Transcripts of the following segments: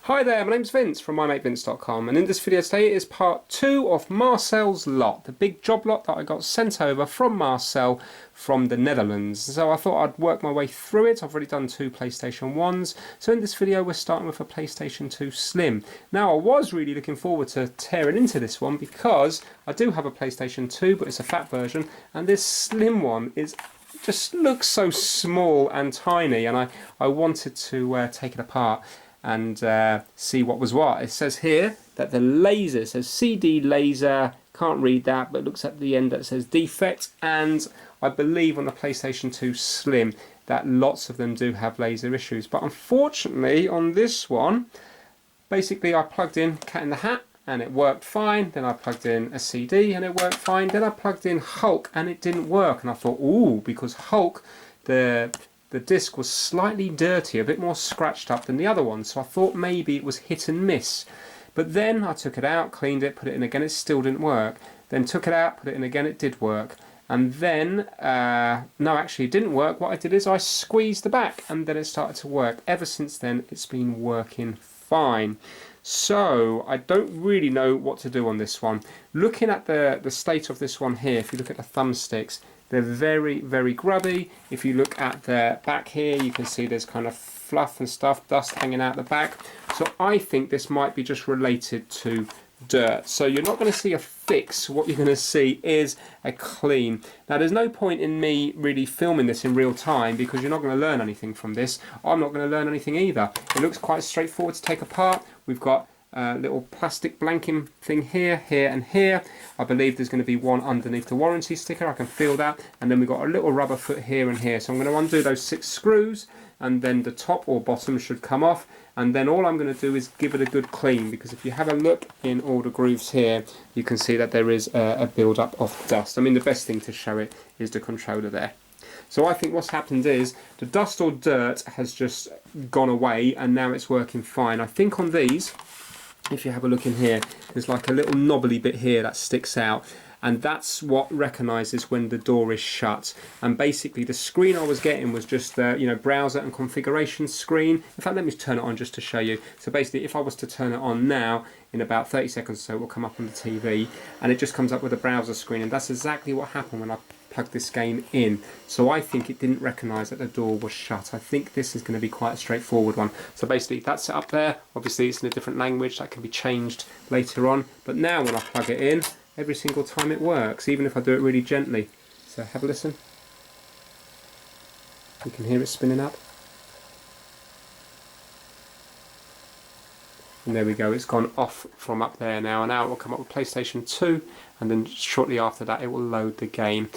Hi there, my name's Vince from mymatevince.com, and in this video today is part 2 of Marcel's lot, the big job lot that I got sent over from Marcel from the Netherlands. So I thought I'd work my way through it. I've already done 2 PlayStation 1s, so in this video we're starting with a PlayStation 2 Slim. Now I was really looking forward to tearing into this one because I do have a PlayStation 2, but it's a fat version, and this Slim one just looks so small and tiny, and I wanted to take it apart and see what was what. It says here that the laser, it says CD laser, can't read that, but it looks at the end that says defect, and I believe on the PlayStation 2 Slim that lots of them do have laser issues. But unfortunately on this one, basically I plugged in Cat in the Hat and it worked fine, then I plugged in a CD and it worked fine, then I plugged in Hulk and it didn't work, and I thought, ooh, because Hulk, the disc was slightly dirty, a bit more scratched up than the other one, so I thought maybe it was hit and miss. But then I took it out, cleaned it, put it in again, it still didn't work. Then took it out, put it in again, it did work. And then, no, actually it didn't work. What I did is I squeezed the back and then it started to work. Ever since then it's been working fine. So I don't really know what to do on this one. Looking at the state of this one here, if you look at the thumbsticks, they're very, very grubby. If you look at the back here, you can see there's kind of fluff and stuff, dust hanging out the back. So I think this might be just related to dirt. So you're not going to see a fix. What you're going to see is a clean. Now there's no point in me really filming this in real time because you're not going to learn anything from this. I'm not going to learn anything either. It looks quite straightforward to take apart. We've got a little plastic blanking thing here, here and here. I believe there's going to be one underneath the warranty sticker, I can feel that, and then we've got a little rubber foot here and here. So I'm going to undo those 6 screws and then the top or bottom should come off, and then all I'm going to do is give it a good clean, because if you have a look in all the grooves here you can see that there is a build up of dust. I mean, the best thing to show it is the controller there. So I think what's happened is the dust or dirt has just gone away and now it's working fine. I think on these, if you have a look in here, there's like a little knobbly bit here that sticks out, and that's what recognises when the door is shut. And basically the screen I was getting was just the browser and configuration screen. In fact, let me turn it on just to show you. So basically if I was to turn it on now, in about 30 seconds or so it will come up on the TV and it just comes up with a browser screen, and that's exactly what happened when I plugged this game in. So I think it didn't recognise that the door was shut. I think this is going to be quite a straightforward one. So basically that's it up there. Obviously it's in a different language that can be changed later on, but now when I plug it in, every single time it works, even if I do it really gently. So have a listen. You can hear it spinning up. And there we go, it's gone off from up there now, and now it will come up with PlayStation 2, and then shortly after that it will load the game.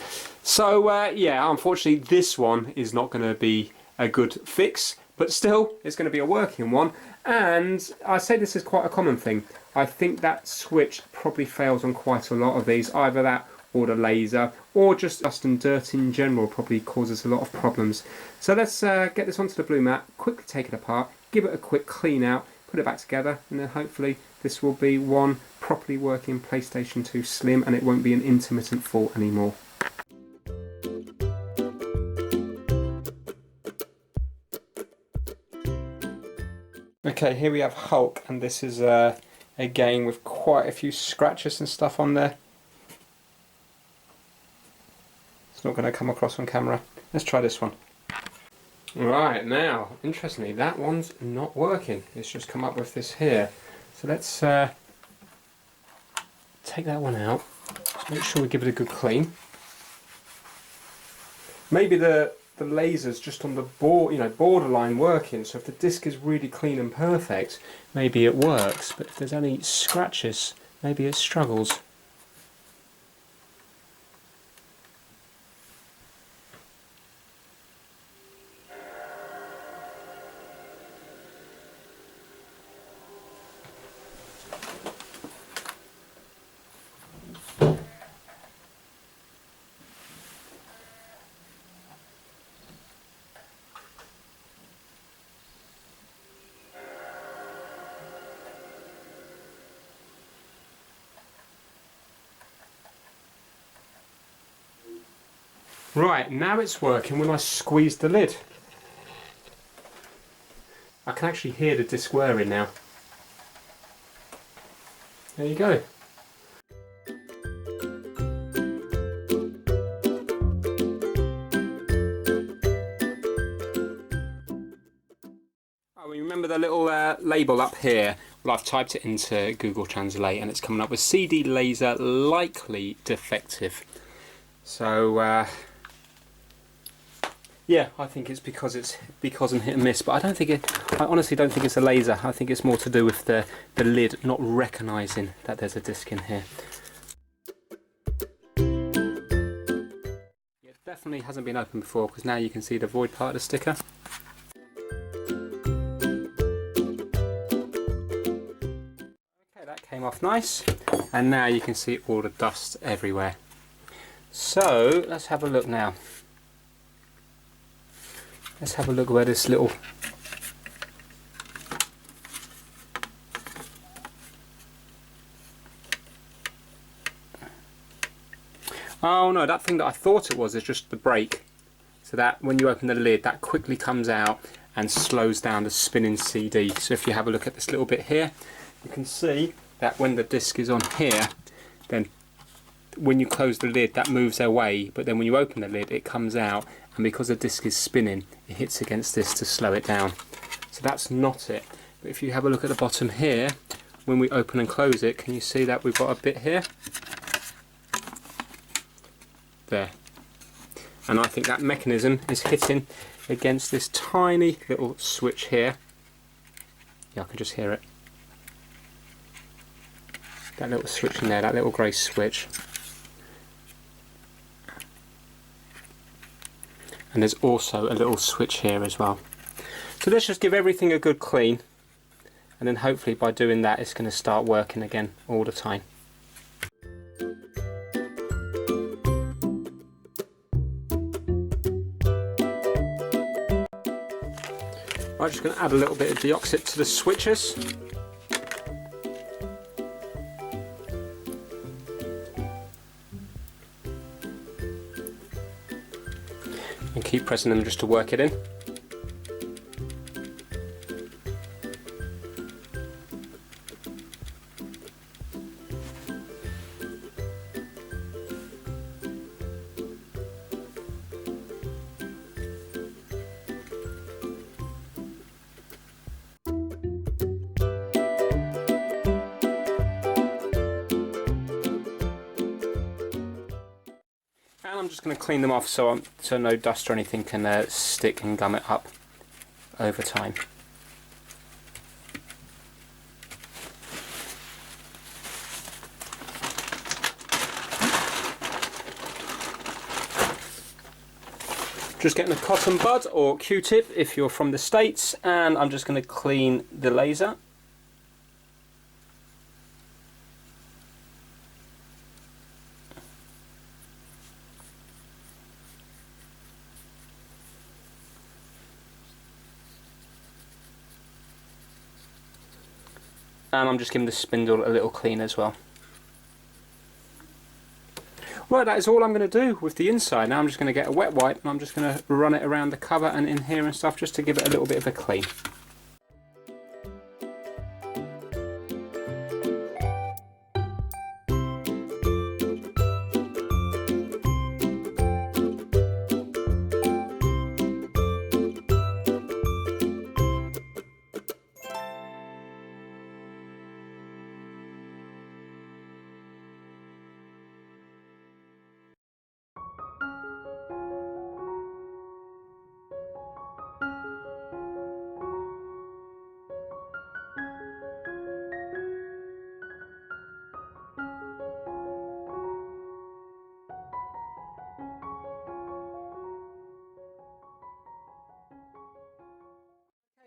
So yeah, unfortunately this one is not going to be a good fix, but still it's going to be a working one. And I say this is quite a common thing. I think that switch probably fails on quite a lot of these, either that or the laser, or just dust and dirt in general probably causes a lot of problems. So let's get this onto the blue mat, quickly take it apart, give it a quick clean out, put it back together, and then hopefully this will be one properly working PlayStation 2 Slim and it won't be an intermittent fault anymore. Okay, here we have Hulk, and this is a game with quite a few scratches and stuff on there. It's not going to come across on camera. Let's try this one. Right, now, interestingly, that one's not working. It's just come up with this here. So let's take that one out. Just make sure we give it a good clean. Maybe the laser's just on the borderline working, so if the disc is really clean and perfect, maybe it works, but if there's any scratches, maybe it struggles. Right, now it's working when I squeeze the lid. I can actually hear the disc whirring now. there you go. Oh, remember the little label up here? Well, I've typed it into Google Translate and it's coming up with CD laser likely defective. So yeah, I think it's because I'm hit and miss, but I honestly don't think it's a laser. I think it's more to do with the lid not recognising that there's a disc in here. It definitely hasn't been opened before, because now you can see the void part of the sticker. Okay, that came off nice, and now you can see all the dust everywhere. So let's have a look now. Let's have a look where this little oh no, that thing that I thought it was is just the brake. So that when you open the lid, that quickly comes out and slows down the spinning CD. So if you have a look at this little bit here, you can see that when the disc is on here, then when you close the lid that moves away, but then when you open the lid it comes out, and because the disc is spinning it hits against this to slow it down. So that's not it. But if you have a look at the bottom here, when we open and close it, can you see that we've got a bit here? There. And I think that mechanism is hitting against this tiny little switch here. Yeah, I can just hear it. That little switch in there, that little grey switch. And there's also a little switch here as well. So let's just give everything a good clean, and then hopefully by doing that it's going to start working again all the time. I'm just going to add a little bit of deoxit to the switches. And keep pressing them just to work it in. And I'm just going to clean them off so no dust or anything can stick and gum it up over time. Just getting a cotton bud or Q-tip if you're from the States, and I'm just going to clean the laser. And I'm just giving the spindle a little clean as well. Right, that is all I'm going to do with the inside. Now I'm just going to get a wet wipe and I'm just going to run it around the cover and in here and stuff, just to give it a little bit of a clean.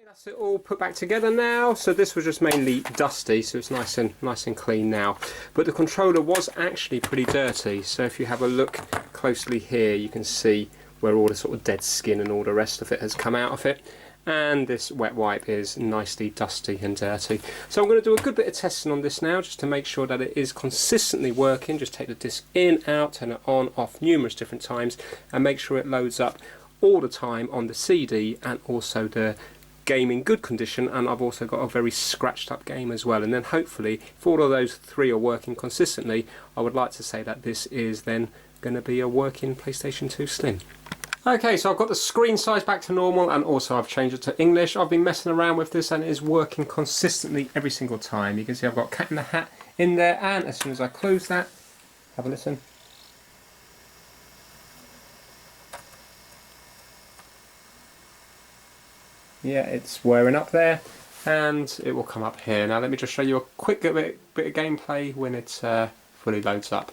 That's it all put back together now. So this was just mainly dusty, so it's nice and clean now. But the controller was actually pretty dirty. So if you have a look closely here, you can see where all the sort of dead skin and all the rest of it has come out of it. And this wet wipe is nicely dusty and dirty. So I'm going to do a good bit of testing on this now, just to make sure that it is consistently working. Just take the disc in, out, turn it on, off numerous different times, and make sure it loads up all the time on the CD and also the game in good condition, and I've also got a very scratched up game as well. And then hopefully, if all of those three are working consistently, I would like to say that this is then going to be a working PlayStation 2 Slim. Okay, so I've got the screen size back to normal, and also I've changed it to English. I've been messing around with this and it is working consistently every single time. You can see I've got Cat in the Hat in there, and as soon as I close that, have a listen. Yeah, it's wearing up there, and it will come up here. Now let me just show you a quick bit of gameplay when it fully loads up.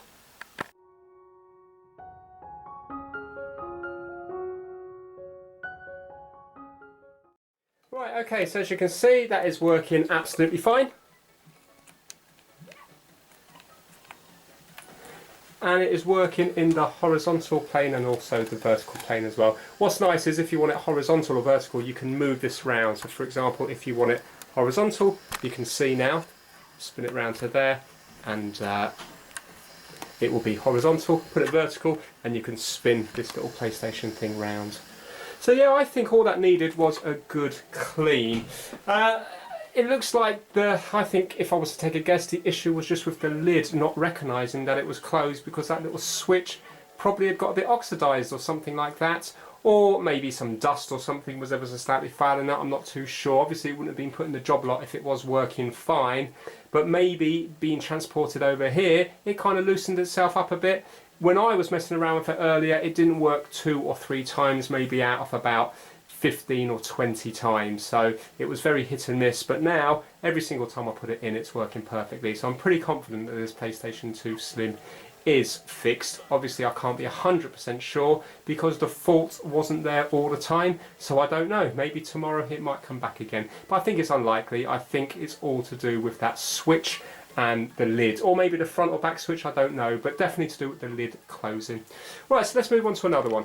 Right, okay, so as you can see, that is working absolutely fine. And it is working in the horizontal plane and also the vertical plane as well. What's nice is if you want it horizontal or vertical, you can move this round. So for example, if you want it horizontal, you can see now, spin it round to there, and it will be horizontal. Put it vertical and you can spin this little PlayStation thing round. So yeah, I think all that needed was a good clean. It looks like I think if I was to take a guess, the issue was just with the lid not recognising that it was closed, because that little switch probably had got a bit oxidised or something like that, or maybe some dust or something was ever so slightly fouling out. I'm not too sure. Obviously it wouldn't have been put in the job lot if it was working fine, but maybe being transported over here, it kind of loosened itself up a bit. When I was messing around with it earlier, it didn't work 2 or 3 times, maybe out of about 15 or 20 times, so it was very hit and miss. But now every single time I put it in, it's working perfectly, so I'm pretty confident that this PlayStation 2 Slim is fixed. Obviously I can't be 100% sure because the fault wasn't there all the time, so I don't know, maybe tomorrow it might come back again, but I think it's unlikely. I think it's all to do with that switch and the lid, or maybe the front or back switch, I don't know, but definitely to do with the lid closing. Right, so let's move on to another one.